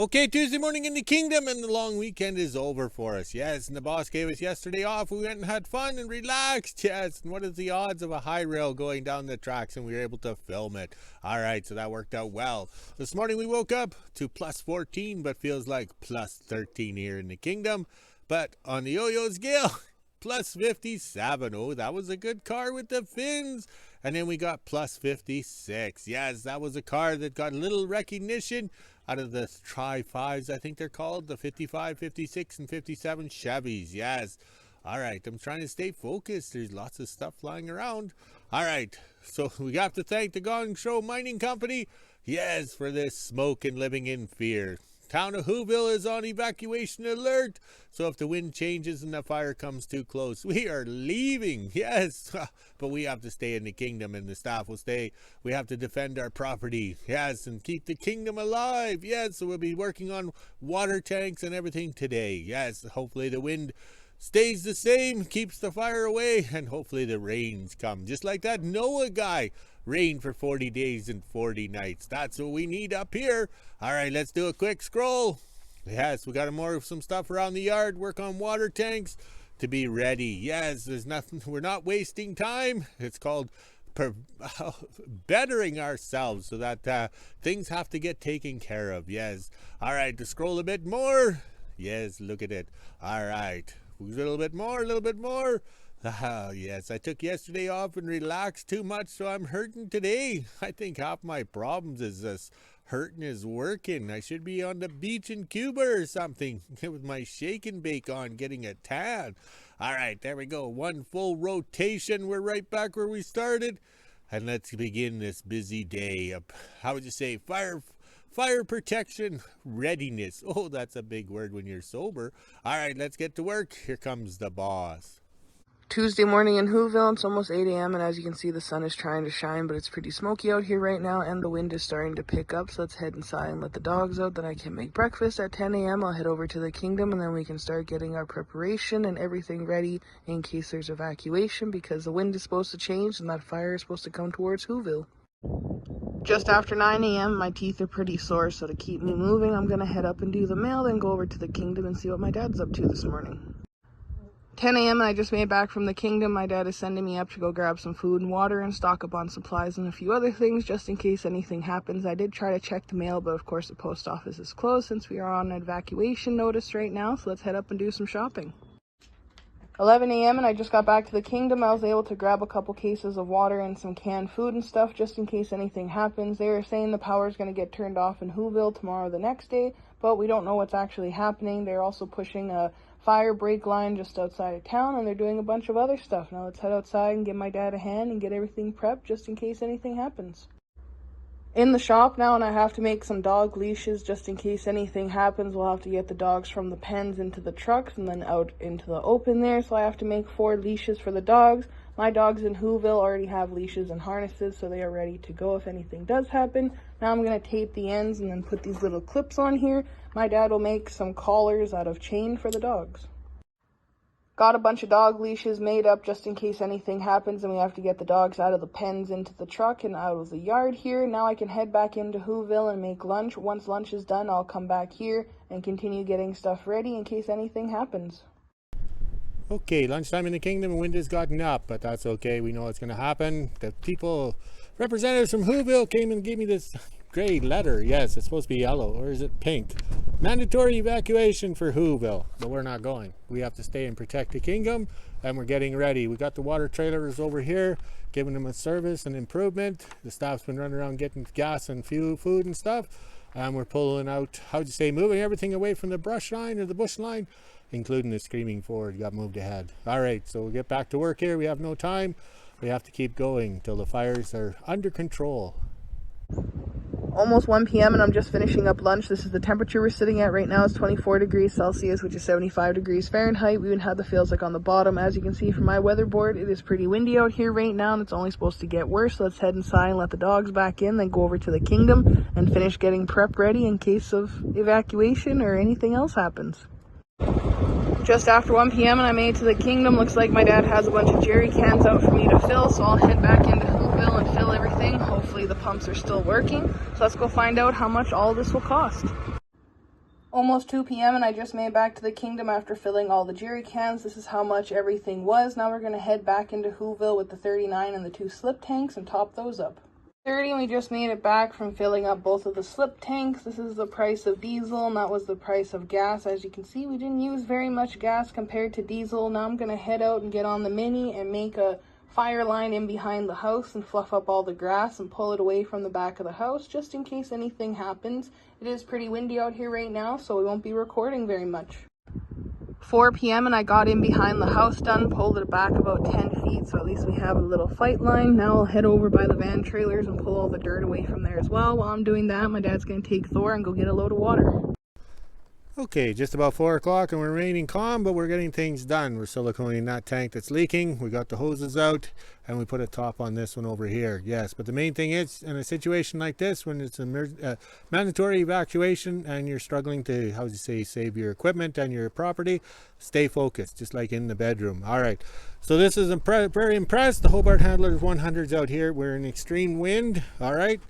Okay, Tuesday morning in the kingdom, and the long weekend is over for us. Yes, and the boss gave us yesterday off. We went and had fun and relaxed. Yes, and what is the odds of a high rail going down the tracks and we were able to film it? All right, so that worked out well. This morning we woke up to plus 14, but feels like plus 13 here in the kingdom. But on the yo-yo scale, plus 57. Oh, that was a good car with the fins. And then we got plus 56. Yes, that was a car that got little recognition out of the Tri-5s, I think they're called, the 55, 56, and 57 Chevys. Yes. All right, I'm trying to stay focused. There's lots of stuff flying around. All right, so we have to thank the Gong Show Mining Company, yes, for this smoke and living in fear. Town of WHO-ville is on evacuation alert. So if the wind changes and the fire comes too close, we are leaving. Yes, but we have to stay in the kingdom and the staff will stay. We have to defend our property. Yes, and keep the kingdom alive. Yes, so we'll be working on water tanks and everything today. Yes, hopefully the wind stays the same, keeps the fire away, and hopefully the rains come. Just like that Noah guy. Rain for 40 days and 40 nights. That's what we need up here. All right, let's do a quick scroll. Yes, we got more of some stuff around the yard. Work on water tanks to be ready. Yes, there's nothing. We're not wasting time. It's called bettering ourselves so that things have to get taken care of. Yes. All right, to scroll a bit more. Yes, look at it. All right. A little bit more, a little bit more. Yes, I took yesterday off and relaxed too much, so I'm hurting today. I think half my problems is this hurting is working. I should be on the beach in Cuba or something with my shake and bake on, getting a tan. All right, there we go. One full rotation. We're right back where we started. And let's begin this busy day of, how would you say, fire protection readiness. Oh, that's a big word when you're sober. All right, let's get to work. Here comes the boss. Tuesday morning in WHO-ville. It's almost 8 a.m. and as you can see, the sun is trying to shine, but it's pretty smoky out here right now and the wind is starting to pick up. So let's head inside and let the dogs out. Then I can make breakfast at 10 a.m. I'll head over to the kingdom and then we can start getting our preparation and everything ready in case there's evacuation, because the wind is supposed to change and that fire is supposed to come towards WHO-ville. Just after 9 a.m. my teeth are pretty sore, so to keep me moving, I'm going to head up and do the mail, then go over to the kingdom and see what my dad's up to this morning. 10 a.m. and I just made back from the kingdom. My dad is sending me up to go grab some food and water and stock up on supplies and a few other things just in case anything happens. I did try to check the mail, but of course the post office is closed since we are on an evacuation notice right now, so let's head up and do some shopping. 11 a.m. and I just got back to the kingdom. I was able to grab a couple cases of water and some canned food and stuff just in case anything happens. They are saying the power is going to get turned off in WHO-ville tomorrow the next day, but we don't know what's actually happening. They're also pushing a fire break line just outside of town, and they're doing a bunch of other stuff. Now let's head outside and give my dad a hand and get everything prepped just in case anything happens. In the shop now, and I have to make some dog leashes just in case anything happens. We'll have to get the dogs from the pens into the trucks and then out into the open there. So I have to make 4 leashes for the dogs. My dogs in WHO-ville already have leashes and harnesses, so they are ready to go if anything does happen. Now I'm going to tape the ends and then put these little clips on here. My dad will make some collars out of chain for the dogs. Got a bunch of dog leashes made up just in case anything happens and we have to get the dogs out of the pens into the truck and out of the yard here. Now I can head back into WHO-ville and make lunch. Once lunch is done, I'll come back here and continue getting stuff ready in case anything happens. Okay, lunchtime in the kingdom, wind has gotten up, but that's okay. We know what's going to happen. The representatives from WHO-ville came and gave me this gray letter. Yes, it's supposed to be yellow, or is it pink? Mandatory evacuation for WHO-ville, but we're not going. We have to stay and protect the kingdom, and we're getting ready. We got the water trailers over here, giving them a service and improvement. The staff's been running around getting gas and food and stuff, and we're pulling out, moving everything away from the brush line or the bush line, including the screaming forward got moved ahead. All right, so we'll get back to work here. We have no time. We have to keep going till the fires are under control. Almost 1 p.m. and I'm just finishing up lunch. This is the temperature we're sitting at right now. It's 24 degrees Celsius, which is 75 degrees Fahrenheit. We even have the feels like on the bottom. As you can see from my weather board, it is pretty windy out here right now and it's only supposed to get worse. So let's head inside and let the dogs back in, then go over to the kingdom and finish getting prep ready in case of evacuation or anything else happens. Just after 1 p.m. and I made it to the kingdom. Looks like my dad has a bunch of jerry cans out for me to fill, so I'll head back into WHO-ville and fill everything. Hopefully the pumps are still working. So let's go find out how much all of this will cost. Almost 2 p.m. and I just made it back to the kingdom after filling all the jerry cans. This is how much everything was. Now we're going to head back into WHO-ville with the 39 and the 2 slip tanks and top those up. 30 and we just made it back from filling up both of the slip tanks. This is the price of diesel and that was the price of gas. As you can see, we didn't use very much gas compared to diesel. Now I'm going to head out and get on the mini and make a fire line in behind the house and fluff up all the grass and pull it away from the back of the house just in case anything happens. It is pretty windy out here right now, so we won't be recording very much. 4 p.m. and I got in behind the house done, pulled it back about 10 feet, so at least we have a little fight line. Now I'll head over by the van trailers and pull all the dirt away from there as well. While I'm doing that, my dad's going to take Thor and go get a load of water. Okay, just about 4 o'clock and we're remaining calm, but we're getting things done. We're siliconing that tank that's leaking. We got the hoses out and we put a top on this one over here. Yes, but the main thing is, in a situation like this, when it's a mandatory evacuation and you're struggling to, how do you say, save your equipment and your property, stay focused, just like in the bedroom. All right, so this is very impressed. The Hobart Handlers 100s out here. We're in extreme wind, all right,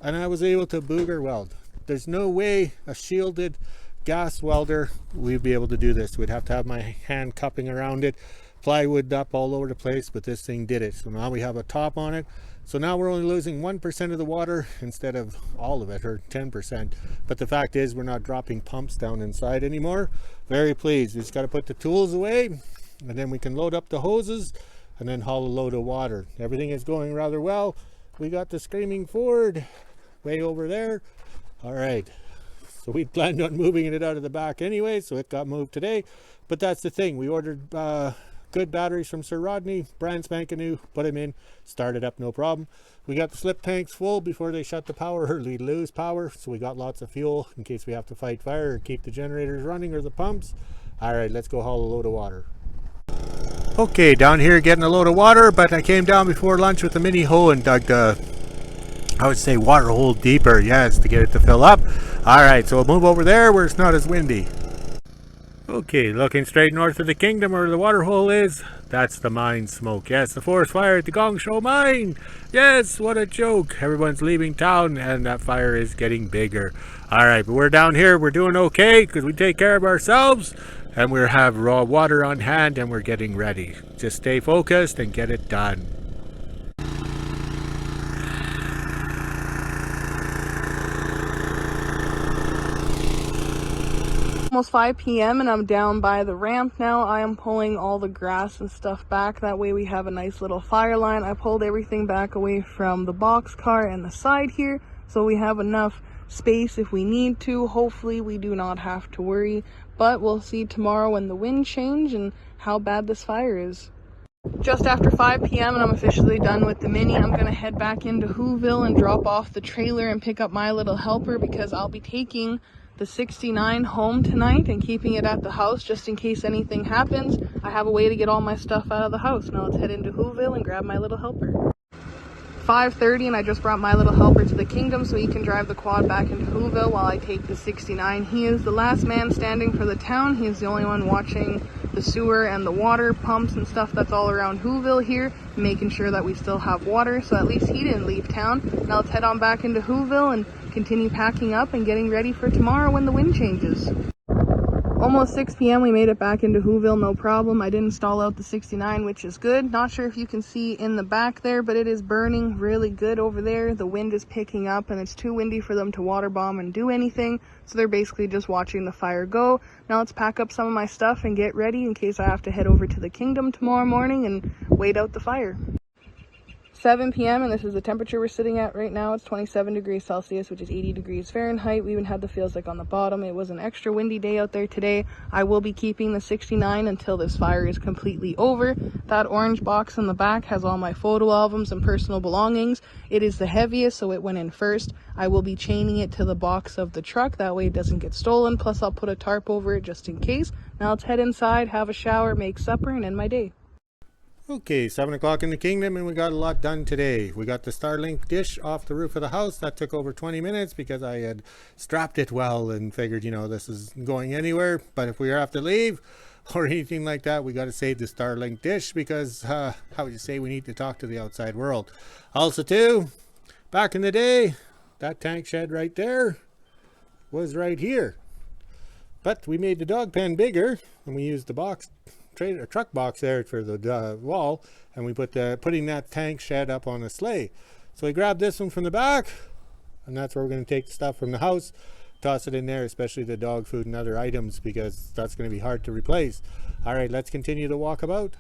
and I was able to booger weld. There's no way a shielded gas welder we'd be able to do this. We'd have to have my hand cupping around it, plywood up all over the place, but this thing did it. So now we have a top on it. So now we're only losing 1% of the water instead of all of it, or 10%. But the fact is we're not dropping pumps down inside anymore. Very pleased. We just got to put the tools away and then we can load up the hoses and then haul a load of water. Everything is going rather well. We got the screaming Ford way over there. All right. So we planned on moving it out of the back anyway, so it got moved today. But that's the thing. We ordered good batteries from Sir Rodney, brand spanking new, put them in, started up, no problem. We got the slip tanks full before they shut the power or we lose power, so we got lots of fuel in case we have to fight fire or keep the generators running or the pumps. All right, let's go haul a load of water. Okay, down here getting a load of water, but I came down before lunch with a mini hoe and dug the, I would say, water hole deeper, yes, to get it to fill up. All right, so we'll move over there where it's not as windy. Okay, looking straight north of the kingdom where the water hole is, that's the mine smoke. Yes, the forest fire at the Gong Show mine. Yes, what a joke. Everyone's leaving town and that fire is getting bigger. All right, but we're down here. We're doing okay because we take care of ourselves and we have raw water on hand and we're getting ready. Just stay focused and get it done. Almost 5 p.m. and I'm down by the ramp now. I am pulling all the grass and stuff back. That way we have a nice little fire line. I pulled everything back away from the box car and the side here, so we have enough space if we need to. Hopefully we do not have to worry, but we'll see tomorrow when the wind change and how bad this fire is. Just after 5 p.m. and I'm officially done with the mini. I'm gonna head back into WHO-ville and drop off the trailer and pick up my little helper because I'll be taking the 69 home tonight and keeping it at the house just in case anything happens. I have a way to get all my stuff out of the house. Now let's head into WHO-ville and grab my little helper. 5:30 and I just brought my little helper to the kingdom so he can drive the quad back into WHO-ville while I take the 69. He is the last man standing for the town. He is the only one watching the sewer and the water pumps and stuff that's all around WHO-ville here, making sure that we still have water, so at least he didn't leave town. Now let's head on back into WHO-ville and continue packing up and getting ready for tomorrow when the wind changes. Almost 6 p.m. we made it back into WHO-ville, no problem. I didn't stall out the 69, which is good. Not sure if you can see in the back there, but it is burning really good over there. The wind is picking up and it's too windy for them to water bomb and do anything, so they're basically just watching the fire go. Now let's pack up some of my stuff and get ready in case I have to head over to the kingdom tomorrow morning and wait out the fire. 7 p.m. and this is the temperature we're sitting at right now. It's 27 degrees Celsius, which is 80 degrees Fahrenheit. We even had the feels like on the bottom. It was an extra windy day out there today. I will be keeping the 69 until this fire is completely over. That orange box in the back has all my photo albums and personal belongings. It is the heaviest, so it went in first. I will be chaining it to the box of the truck. That way it doesn't get stolen. Plus I'll put a tarp over it just in case. Now let's head inside, have a shower, make supper, and end my day. Okay, 7 o'clock in the kingdom and we got a lot done today. We got the Starlink dish off the roof of the house. That took over 20 minutes because I had strapped it well and figured, you know, this is going anywhere. But if we have to leave or anything like that, we got to save the Starlink dish because, how would you say, we need to talk to the outside world. Also too, back in the day, that tank shed right there was right here. But we made the dog pen bigger, and we used the box trailer truck box there for the wall, and we putting that tank shed up on a sleigh. So we grabbed this one from the back, and that's where we're going to take the stuff from the house, toss it in there, especially the dog food and other items, because that's going to be hard to replace. All right, let's continue the walkabout.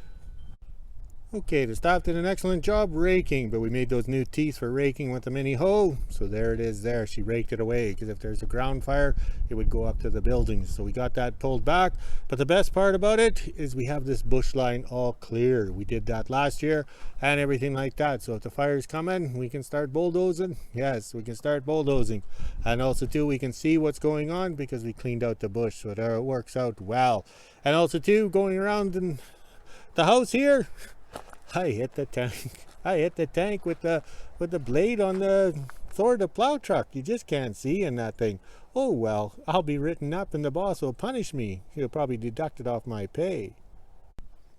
Okay, the staff did an excellent job raking, but we made those new teeth for raking with the mini hoe. So there it is there. She raked it away, because if there's a ground fire, it would go up to the buildings. So we got that pulled back. But the best part about it is we have this bush line all clear. We did that last year and everything like that. So if the fire's coming, we can start bulldozing. Yes, we can start bulldozing. And also too, we can see what's going on because we cleaned out the bush. So there it works out well. And also too, going around in the house here, I hit the tank. I hit the tank with the blade on the plow truck. You just can't see in that thing. Oh well, I'll be written up and the boss will punish me. He'll probably deduct it off my pay.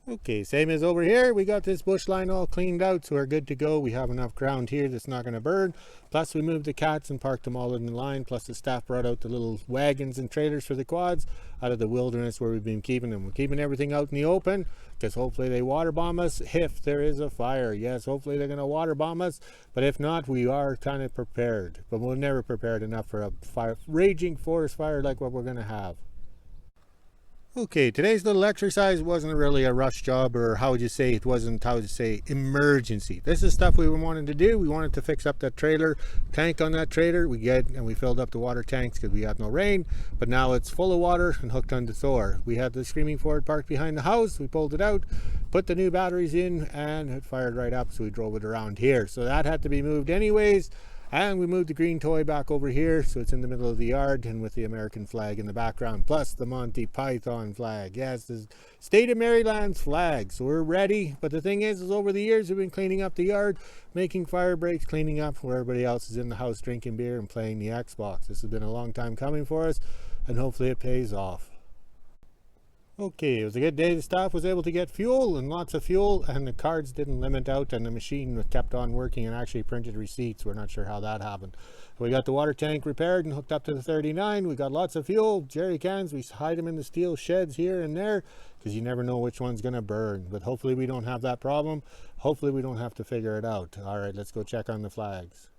Okay, same as over here. We got this bush line all cleaned out, so we're good to go. We have enough ground here that's not going to burn. Plus, we moved the cats and parked them all in the line. Plus, the staff brought out the little wagons and trailers for the quads out of the wilderness where we've been keeping them. We're keeping everything out in the open because hopefully they water bomb us if there is a fire. Yes, hopefully they're going to water bomb us, but if not, we are kind of prepared. But we're never prepared enough for a raging forest fire like what we're going to have. Okay, today's little exercise wasn't really a rush job, or how would you say, it wasn't, how would you say, emergency. This is stuff we wanted to do. We wanted to fix up that trailer, tank on that trailer. We filled up the water tanks because we had no rain, but now it's full of water and hooked onto Thor. We had the Screaming Ford parked behind the house. We pulled it out, put the new batteries in, and it fired right up, so we drove it around here. So that had to be moved anyways. And we moved the green toy back over here, so it's in the middle of the yard and with the American flag in the background, plus the Monty Python flag. Yes, the state of Maryland's flag. So we're ready. But the thing is over the years, we've been cleaning up the yard, making fire breaks, cleaning up where everybody else is in the house drinking beer and playing the Xbox. This has been a long time coming for us, and hopefully it pays off. Okay, it was a good day. The staff was able to get fuel, and lots of fuel, and the cards didn't limit out, and the machine kept on working and actually printed receipts. We're not sure how that happened. We got the water tank repaired and hooked up to the 39. We got lots of fuel, jerry cans. We hide them in the steel sheds here and there because you never know which one's going to burn. But hopefully we don't have that problem. Hopefully we don't have to figure it out. All right, let's go check on the flags.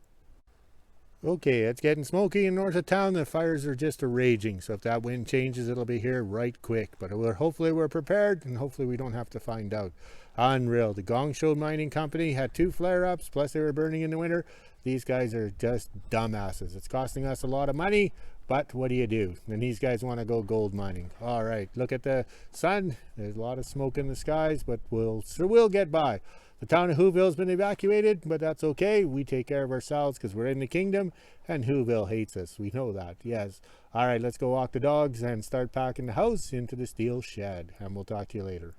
Okay, it's getting smoky in north of town. The fires are just raging, so if that wind changes, it'll be here right quick. But hopefully we're prepared, and hopefully we don't have to find out. Unreal. The Gong Show Mining Company had 2 flare-ups, plus they were burning in the winter. These guys are just dumbasses. It's costing us a lot of money, but what do you do? And these guys want to go gold mining. All right, look at the sun. There's a lot of smoke in the skies, but we'll get by. The town of WHO-ville has been evacuated, but that's okay. We take care of ourselves because we're in the kingdom, and WHO-ville hates us. We know that, yes. All right, let's go walk the dogs and start packing the house into the steel shed, and we'll talk to you later.